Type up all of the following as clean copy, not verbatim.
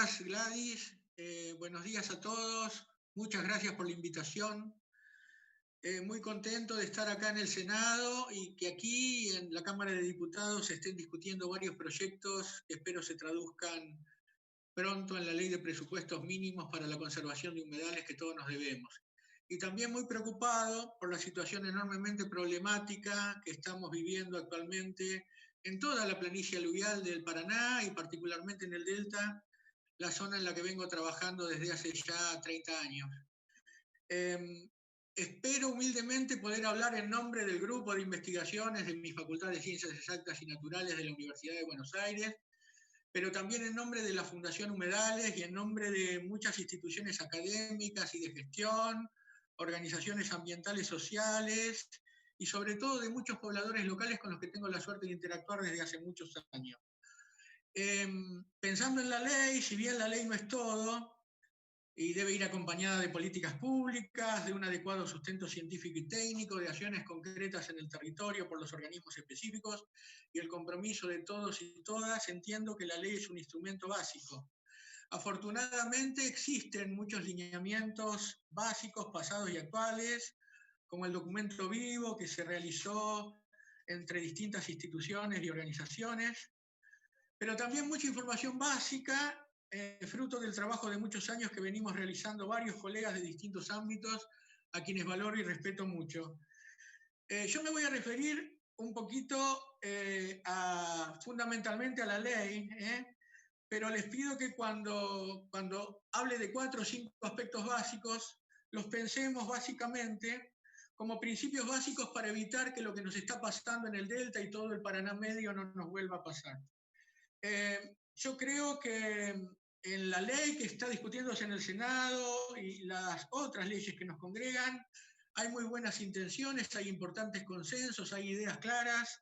días, Gladys. Buenos días a todos. Muchas gracias por la invitación. Muy contento de estar acá en el Senado y que aquí en la Cámara de Diputados se estén discutiendo varios proyectos que espero se traduzcan pronto en la Ley de Presupuestos Mínimos para la conservación de humedales que todos nos debemos. Y también muy preocupado por la situación enormemente problemática que estamos viviendo actualmente en toda la planicie aluvial del Paraná y particularmente en el Delta, la zona en la que vengo trabajando desde hace ya 30 años. Espero humildemente poder hablar en nombre del grupo de investigaciones de mi Facultad de Ciencias Exactas y Naturales de la Universidad de Buenos Aires, pero también en nombre de la Fundación Humedales y en nombre de muchas instituciones académicas y de gestión, organizaciones ambientales sociales y sobre todo de muchos pobladores locales con los que tengo la suerte de interactuar desde hace muchos años. Pensando en la ley, si bien la ley no es todo, y debe ir acompañada de políticas públicas, de un adecuado sustento científico y técnico, de acciones concretas en el territorio por los organismos específicos y el compromiso de todos y todas, entiendo que la ley es un instrumento básico. Afortunadamente existen muchos lineamientos básicos, pasados y actuales, como el documento vivo que se realizó entre distintas instituciones y organizaciones, pero también mucha información básica, fruto del trabajo de muchos años que venimos realizando varios colegas de distintos ámbitos, a quienes valoro y respeto mucho. Yo me voy a referir un poquito fundamentalmente a la ley, pero les pido que cuando hable de 4 o 5 aspectos básicos, los pensemos básicamente como principios básicos para evitar que lo que nos está pasando en el Delta y todo el Paraná Medio no nos vuelva a pasar. Yo creo que en la ley que está discutiéndose en el Senado y las otras leyes que nos congregan, hay muy buenas intenciones, hay importantes consensos, hay ideas claras,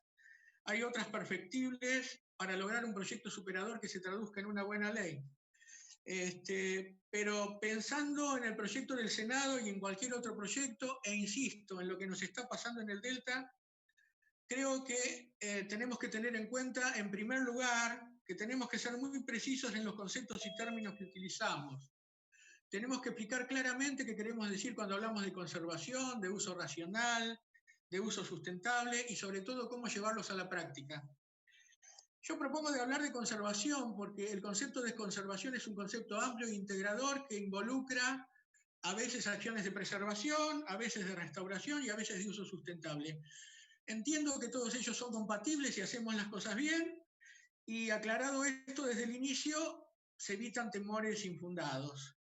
hay otras perfectibles para lograr un proyecto superador que se traduzca en una buena ley. Pero pensando en el proyecto del Senado y en cualquier otro proyecto, e insisto en lo que nos está pasando en el Delta, creo que tenemos que tener en cuenta, en primer lugar, que tenemos que ser muy precisos en los conceptos y términos que utilizamos. Tenemos que explicar claramente qué queremos decir cuando hablamos de conservación, de uso racional, de uso sustentable y sobre todo cómo llevarlos a la práctica. Yo propongo de hablar de conservación porque el concepto de conservación es un concepto amplio e integrador que involucra a veces acciones de preservación, a veces de restauración y a veces de uso sustentable. Entiendo que todos ellos son compatibles y hacemos las cosas bien, y aclarado esto desde el inicio, se evitan temores infundados.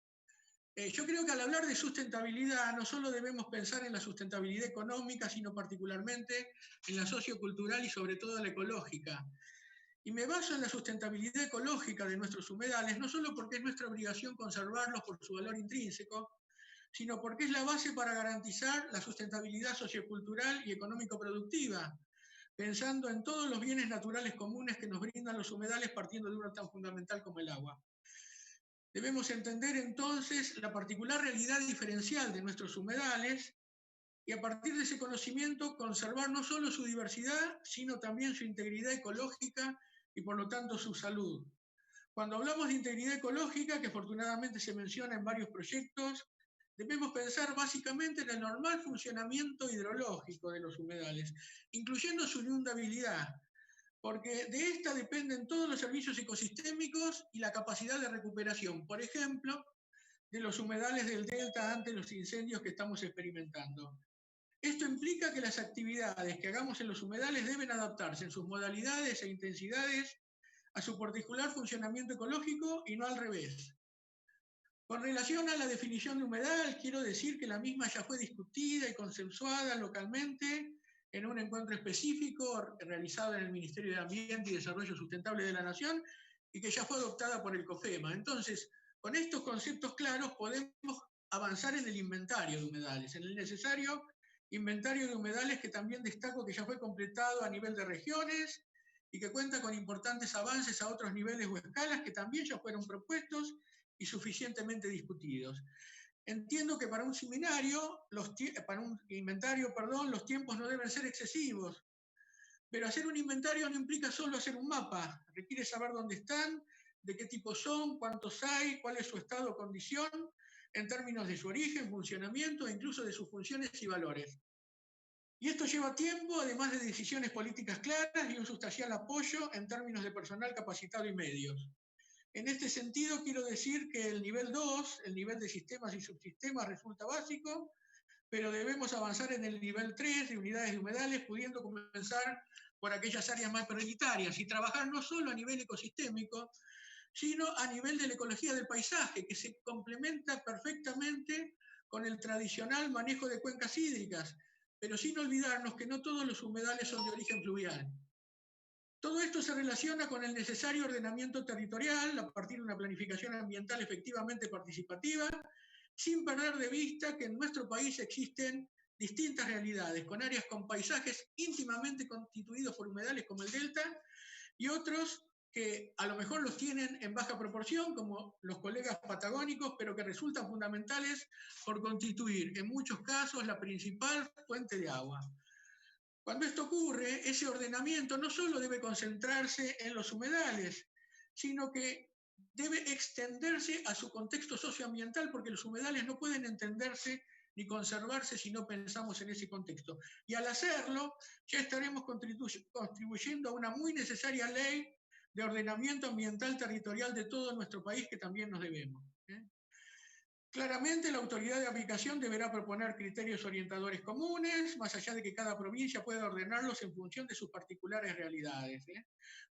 Yo creo que al hablar de sustentabilidad no solo debemos pensar en la sustentabilidad económica, sino particularmente en la sociocultural y sobre todo la ecológica. Y me baso en la sustentabilidad ecológica de nuestros humedales, no solo porque es nuestra obligación conservarlos por su valor intrínseco, sino porque es la base para garantizar la sustentabilidad sociocultural y económico-productiva, pensando en todos los bienes naturales comunes que nos brindan los humedales partiendo de uno tan fundamental como el agua. Debemos entender entonces la particular realidad diferencial de nuestros humedales y a partir de ese conocimiento conservar no solo su diversidad, sino también su integridad ecológica y por lo tanto su salud. Cuando hablamos de integridad ecológica, que afortunadamente se menciona en varios proyectos, debemos pensar básicamente en el normal funcionamiento hidrológico de los humedales, incluyendo su inundabilidad, porque de esta dependen todos los servicios ecosistémicos y la capacidad de recuperación, por ejemplo, de los humedales del delta ante los incendios que estamos experimentando. Esto implica que las actividades que hagamos en los humedales deben adaptarse en sus modalidades e intensidades a su particular funcionamiento ecológico y no al revés. Con relación a la definición de humedal, quiero decir que la misma ya fue discutida y consensuada localmente en un encuentro específico realizado en el Ministerio de Ambiente y Desarrollo Sustentable de la Nación y que ya fue adoptada por el COFEMA. Entonces, con estos conceptos claros podemos avanzar en el inventario de humedales, en el necesario inventario de humedales que también destaco que ya fue completado a nivel de regiones y que cuenta con importantes avances a otros niveles o escalas que también ya fueron propuestos y suficientemente discutidos. Entiendo que para un seminario, para un inventario, perdón, los tiempos no deben ser excesivos, pero hacer un inventario no implica solo hacer un mapa, requiere saber dónde están de qué tipo son, cuántos hay, cuál es su estado o condición, en términos de su origen, funcionamiento e incluso de sus funciones y valores. Y esto lleva tiempo, además de decisiones políticas claras y un sustancial apoyo en términos de personal capacitado y medios. En este sentido, quiero decir que el nivel 2, el nivel de sistemas y subsistemas, resulta básico, pero debemos avanzar en el nivel 3 de unidades de humedales, pudiendo comenzar por aquellas áreas más prioritarias y trabajar no solo a nivel ecosistémico, sino a nivel de la ecología del paisaje, que se complementa perfectamente con el tradicional manejo de cuencas hídricas, pero sin olvidarnos que no todos los humedales son de origen fluvial. Todo esto se relaciona con el necesario ordenamiento territorial a partir de una planificación ambiental efectivamente participativa, sin perder de vista que en nuestro país existen distintas realidades, con áreas con paisajes íntimamente constituidos por humedales como el delta y otros que a lo mejor los tienen en baja proporción, como los colegas patagónicos, pero que resultan fundamentales por constituir, en muchos casos, la principal fuente de agua. Cuando esto ocurre, ese ordenamiento no solo debe concentrarse en los humedales, sino que debe extenderse a su contexto socioambiental, porque los humedales no pueden entenderse ni conservarse si no pensamos en ese contexto. Y al hacerlo, ya estaremos contribuyendo a una muy necesaria ley de ordenamiento ambiental territorial de todo nuestro país que también nos debemos. Claramente, la autoridad de aplicación deberá proponer criterios orientadores comunes, más allá de que cada provincia pueda ordenarlos en función de sus particulares realidades.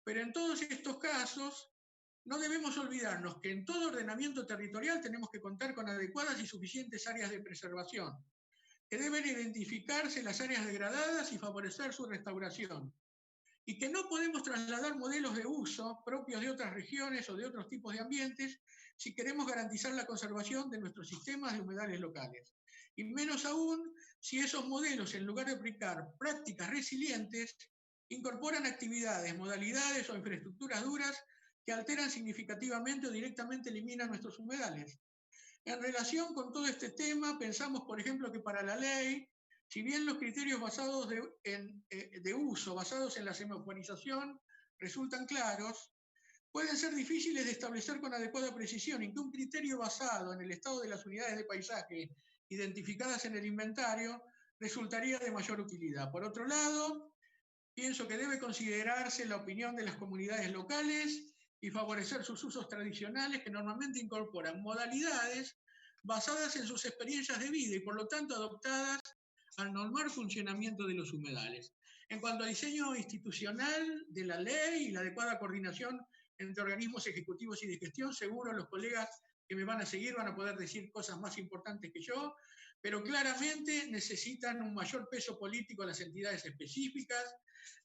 Pero en todos estos casos, no debemos olvidarnos que en todo ordenamiento territorial tenemos que contar con adecuadas y suficientes áreas de preservación, que deben identificarse las áreas degradadas y favorecer su restauración, y que no podemos trasladar modelos de uso propios de otras regiones o de otros tipos de ambientes si queremos garantizar la conservación de nuestros sistemas de humedales locales. Y menos aún si esos modelos, en lugar de aplicar prácticas resilientes, incorporan actividades, modalidades o infraestructuras duras que alteran significativamente o directamente eliminan nuestros humedales. En relación con todo este tema, pensamos, por ejemplo, que para la ley, si bien los criterios de uso basados en la semaforización resultan claros, pueden ser difíciles de establecer con adecuada precisión y que un criterio basado en el estado de las unidades de paisaje identificadas en el inventario resultaría de mayor utilidad. Por otro lado, pienso que debe considerarse la opinión de las comunidades locales y favorecer sus usos tradicionales que normalmente incorporan modalidades basadas en sus experiencias de vida y por lo tanto adoptadas al normal funcionamiento de los humedales. En cuanto al diseño institucional de la ley y la adecuada coordinación entre organismos ejecutivos y de gestión, seguro los colegas que me van a seguir van a poder decir cosas más importantes que yo, pero claramente necesitan un mayor peso político a las entidades específicas,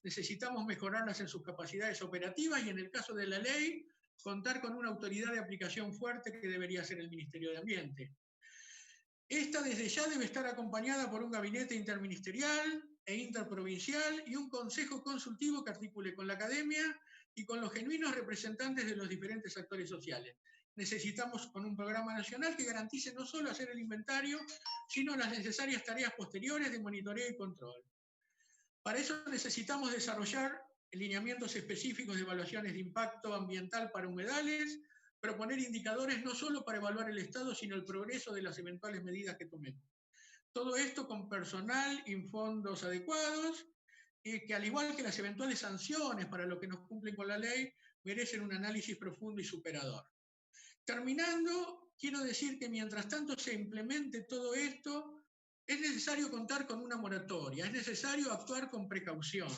necesitamos mejorarlas en sus capacidades operativas y en el caso de la ley, contar con una autoridad de aplicación fuerte que debería ser el Ministerio de Ambiente. Esta desde ya debe estar acompañada por un gabinete interministerial e interprovincial y un consejo consultivo que articule con la academia y con los genuinos representantes de los diferentes actores sociales. Necesitamos con un programa nacional que garantice no solo hacer el inventario, sino las necesarias tareas posteriores de monitoreo y control. Para eso necesitamos desarrollar lineamientos específicos de evaluaciones de impacto ambiental para humedales, proponer indicadores no solo para evaluar el estado, sino el progreso de las eventuales medidas que tomemos. Todo esto con personal y fondos adecuados, que al igual que las eventuales sanciones para los que no cumplen con la ley, merecen un análisis profundo y superador. Terminando, quiero decir que mientras tanto se implemente todo esto, es necesario contar con una moratoria, es necesario actuar con precaución.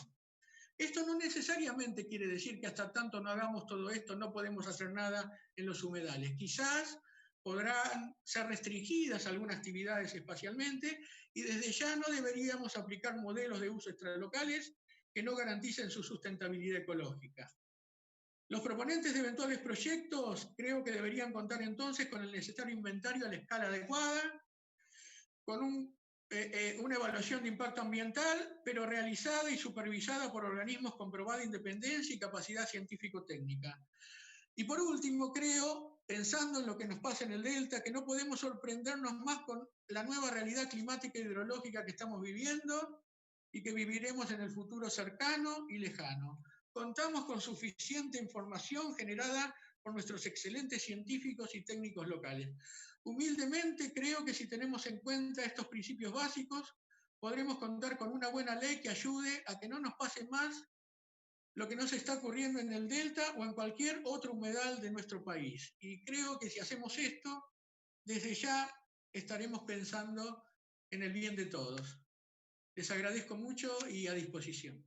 Esto no necesariamente quiere decir que hasta tanto no hagamos todo esto no podemos hacer nada en los humedales. Quizás podrán ser restringidas algunas actividades espacialmente y desde ya no deberíamos aplicar modelos de uso extralocales que no garanticen su sustentabilidad ecológica. Los proponentes de eventuales proyectos creo que deberían contar entonces con el necesario inventario a la escala adecuada, con una evaluación de impacto ambiental, pero realizada y supervisada por organismos con probada independencia y capacidad científico-técnica. Y por último, creo, pensando en lo que nos pasa en el Delta, que no podemos sorprendernos más con la nueva realidad climática e hidrológica que estamos viviendo y que viviremos en el futuro cercano y lejano. Contamos con suficiente información generada por nuestros excelentes científicos y técnicos locales. Humildemente creo que si tenemos en cuenta estos principios básicos, podremos contar con una buena ley que ayude a que no nos pase más lo que nos está ocurriendo en el Delta o en cualquier otro humedal de nuestro país. Y creo que si hacemos esto, desde ya estaremos pensando en el bien de todos. Les agradezco mucho y a disposición.